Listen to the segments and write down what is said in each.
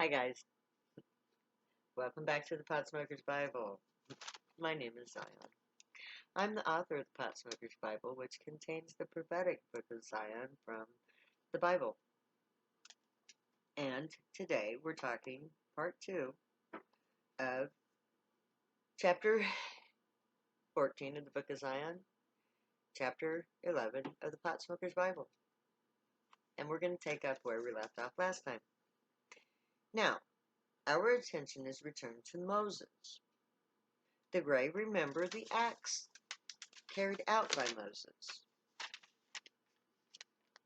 Hi guys, welcome back to the Pot Smokers Bible. My name is Zion. I'm the author of the Pot Smokers Bible, which contains the prophetic book of Zion from the Bible. And today we're talking part 2 of chapter 14 of the book of Zion, chapter 11 of the Pot Smokers Bible. And we're going to take up where we left off last time. Now, our attention is returned to Moses. The Gray remember the acts carried out by Moses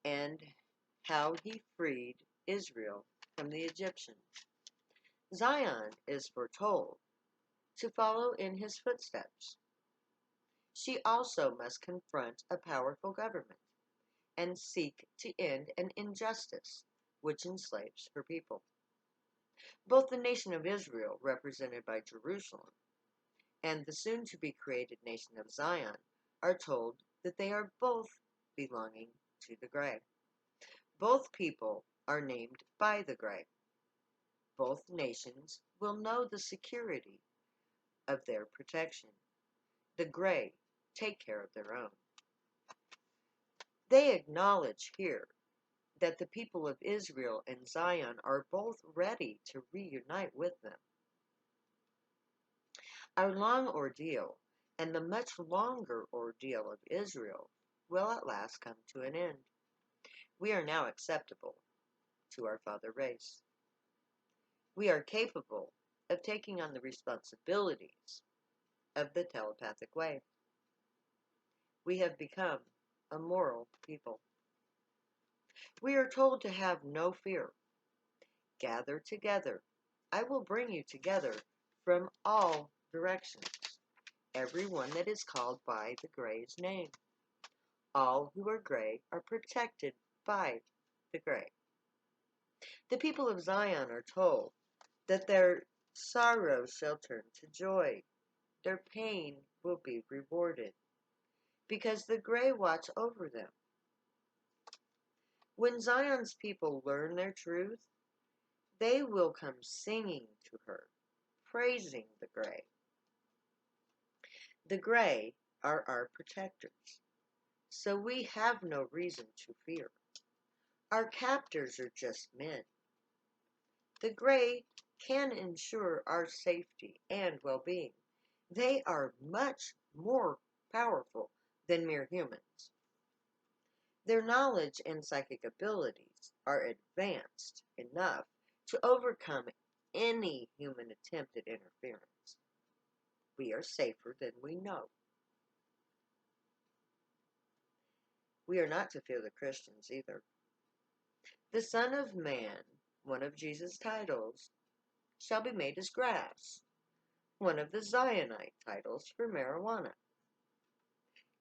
and how he freed Israel from the Egyptians. Zion is foretold to follow in his footsteps. She also must confront a powerful government and seek to end an injustice which enslaves her people. Both the nation of Israel, represented by Jerusalem, and the soon-to-be created nation of Zion are told that they are both belonging to the Gray. Both people are named by the Gray. Both nations will know the security of their protection. The Gray take care of their own. They acknowledge here that the people of Israel and Zion are both ready to reunite with them. Our long ordeal and the much longer ordeal of Israel will at last come to an end. We are now acceptable to our father race. We are capable of taking on the responsibilities of the telepathic way. We have become a moral people. We are told to have no fear. Gather together. I will bring you together from all directions, every one that is called by the Gray's name. All who are Gray are protected by the Gray. The people of Zion are told that their sorrow shall turn to joy. Their pain will be rewarded, because the Gray watch over them. When Zion's people learn their truth, they will come singing to her, praising the Gray. The Gray are our protectors, so we have no reason to fear. Our captors are just men. The Gray can ensure our safety and well-being. They are much more powerful than mere humans. Their knowledge and psychic abilities are advanced enough to overcome any human attempt at interference. We are safer than we know. We are not to fear the Christians either. The Son of Man, one of Jesus' titles, shall be made as grass, one of the Zionite titles for marijuana.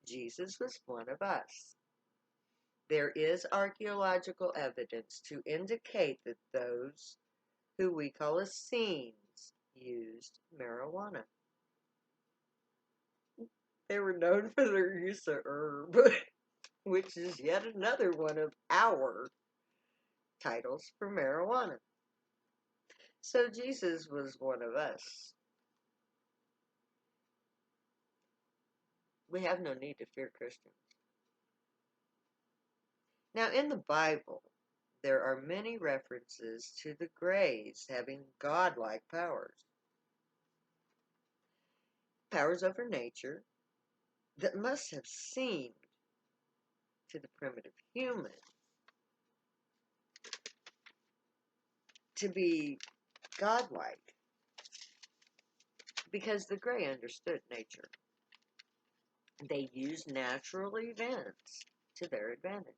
Jesus was one of us. There is archaeological evidence to indicate that those who we call Essenes used marijuana. They were known for their use of herb, which is yet another one of our titles for marijuana. So Jesus was one of us. We have no need to fear Christians. Now, in the Bible, there are many references to the Grays having godlike powers. Powers over nature that must have seemed to the primitive human to be godlike, because the Gray understood nature. They used natural events to their advantage.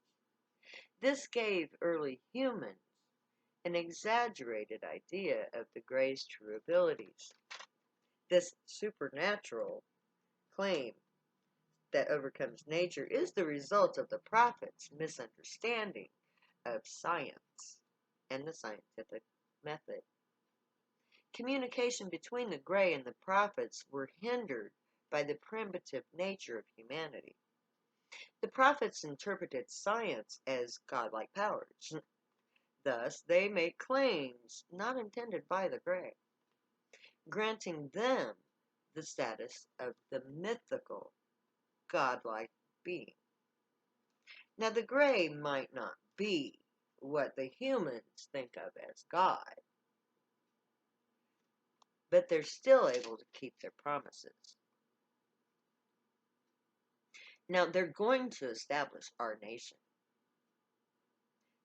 This gave early humans an exaggerated idea of the Gray's true abilities. This supernatural claim that overcomes nature is the result of the prophets' misunderstanding of science and the scientific method. Communication between the Gray and the prophets were hindered by the primitive nature of humanity. The prophets interpreted science as godlike powers. Thus, they make claims not intended by the Grey, granting them the status of the mythical, godlike being. Now, the Grey might not be what the humans think of as God, but they're still able to keep their promises. Now, they're going to establish our nation.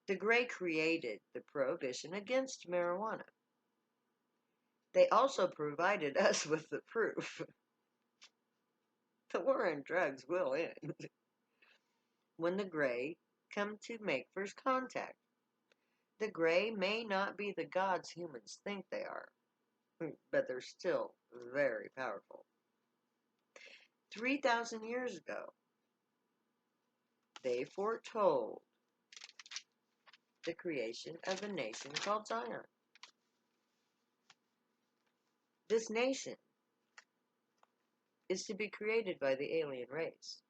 The Grey created the prohibition against marijuana. They also provided us with the proof. The war on drugs will end when the Grey come to make first contact. The Grey may not be the gods humans think they are, but they're still very powerful. 3,000 years ago, they foretold the creation of a nation called Zion. This nation is to be created by the alien race.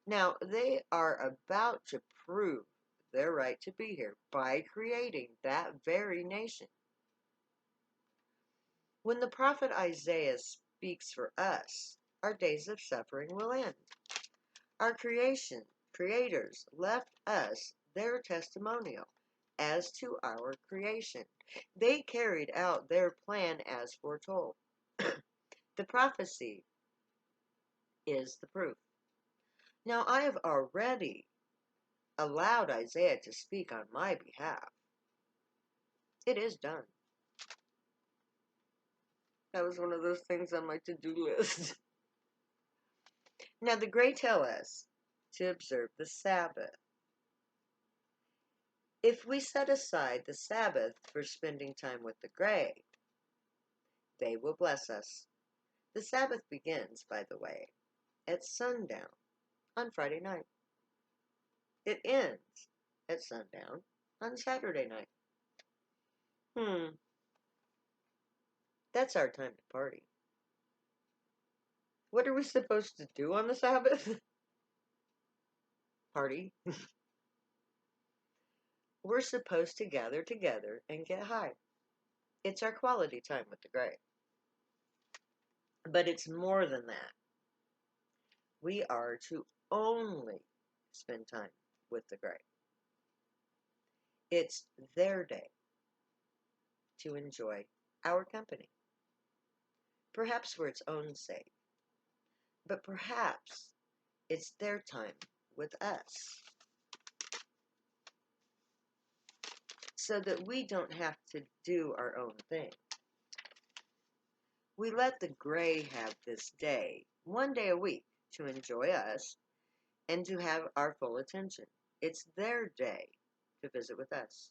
Now, they are about to prove their right to be here by creating that very nation. When the prophet Isaiah speaks for us, our days of suffering will end. Our creators left us their testimonial as to our creation. They carried out their plan as foretold. The prophecy is the proof. Now, I have already allowed Isaiah to speak on my behalf. It is done. That was one of those things on my to-do list. Now, the Grey tell us to observe the Sabbath. If we set aside the Sabbath for spending time with the Grey, they will bless us. The Sabbath begins, by the way, at sundown on Friday night. It ends at sundown on Saturday night. That's our time to party. What are we supposed to do on the Sabbath? Party. We're supposed to gather together and get high. It's our quality time with the Grey. But it's more than that. We are to only spend time with the Grey. It's their day to enjoy our company. Perhaps for its own sake, but perhaps it's their time with us, so that we don't have to do our own thing. We let the Grey have this day, one day a week, to enjoy us and to have our full attention. It's their day to visit with us.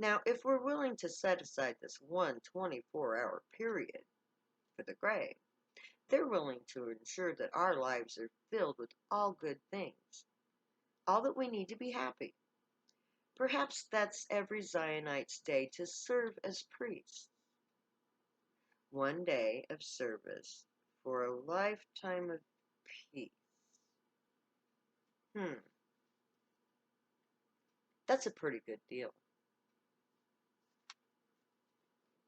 Now, if we're willing to set aside this 24-hour period for the Grey, they're willing to ensure that our lives are filled with all good things, all that we need to be happy. Perhaps that's every Zionite's day to serve as priests. One day of service for a lifetime of peace. That's a pretty good deal.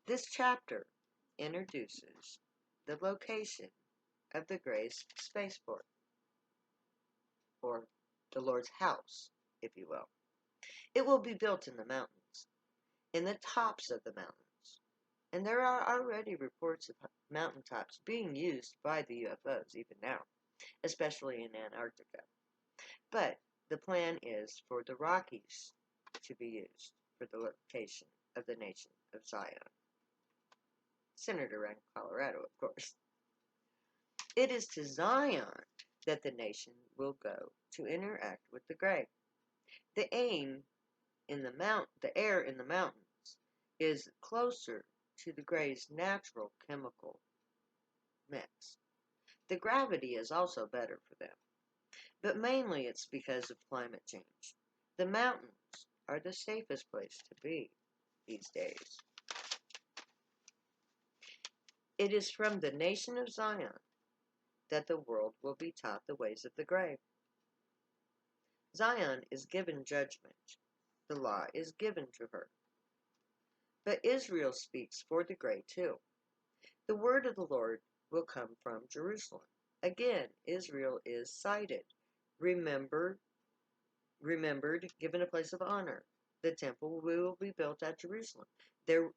This chapter introduces the location of the Grey's spaceport, or the Lord's house, if you will. It will be built in the mountains, in the tops of the mountains, and there are already reports of mountaintops being used by the UFOs even now, especially in Antarctica. But the plan is for the Rockies to be used for the location of the nation of Zion, centered around Colorado, of course. It is to Zion that the nation will go to interact with the Grey. The air in the mountains is closer to the Grey's natural chemical mix. The gravity is also better for them, but mainly it's because of climate change. The mountains are the safest place to be these days. It is from the nation of Zion that the world will be taught the ways of the Grey. Zion is given judgment the law is given to her. But Israel speaks for the gray too. The word of the Lord will come from Jerusalem. Again, Israel is cited, remembered, given a place of honor. The temple will be built at Jerusalem.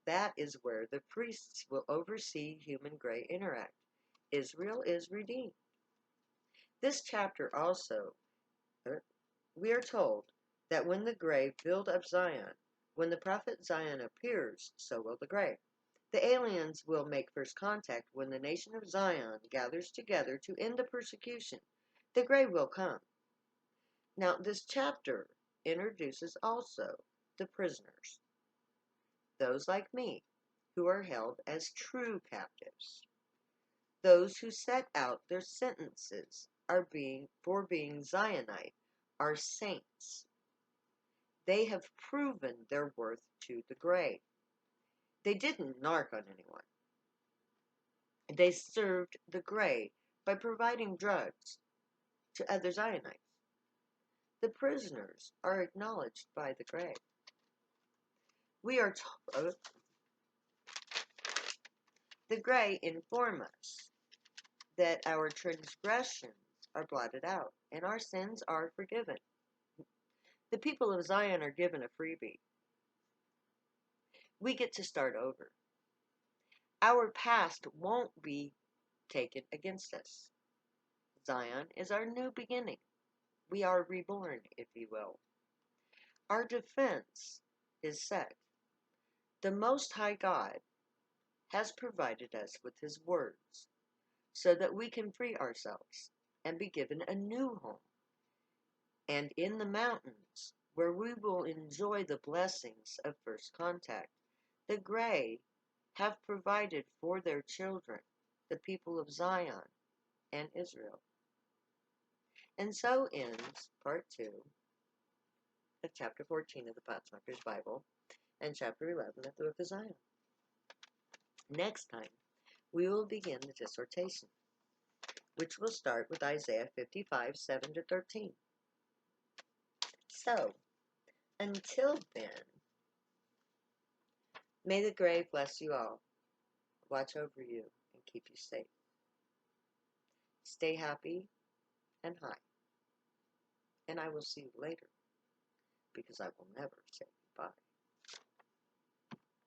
That is where the priests will oversee human gray interact. Israel is redeemed. This chapter also, we are told that when the gray build up Zion, when the prophet Zion appears, so will the gray. The aliens will make first contact when the nation of Zion gathers together to end the persecution. The gray will come. Now, this chapter introduces also the prisoners, those like me, who are held as true captives. Those who set out their sentences for being Zionite are saints. They have proven their worth to the gray. They didn't narc on anyone. They served the gray by providing drugs to other Zionites. The prisoners are acknowledged by the gray. We are told the gray inform us that our transgressions are blotted out and our sins are forgiven. The people of Zion are given a freebie. We get to start over. Our past won't be taken against us. Zion is our new beginning. We are reborn, if you will. Our defense is set. The Most High God has provided us with His words so that we can free ourselves and be given a new home. And in the mountains, where we will enjoy the blessings of first contact, the gray have provided for their children, the people of Zion and Israel. And so ends part 2 of chapter 14 of the Potsmacher's Bible and chapter 11 of the Book of Zion. Next time, we will begin the dissertation, which will start with Isaiah 55, 7 to 13. So, until then, may the gray bless you all, watch over you, and keep you safe. Stay happy and high. And I will see you later, because I will never say goodbye.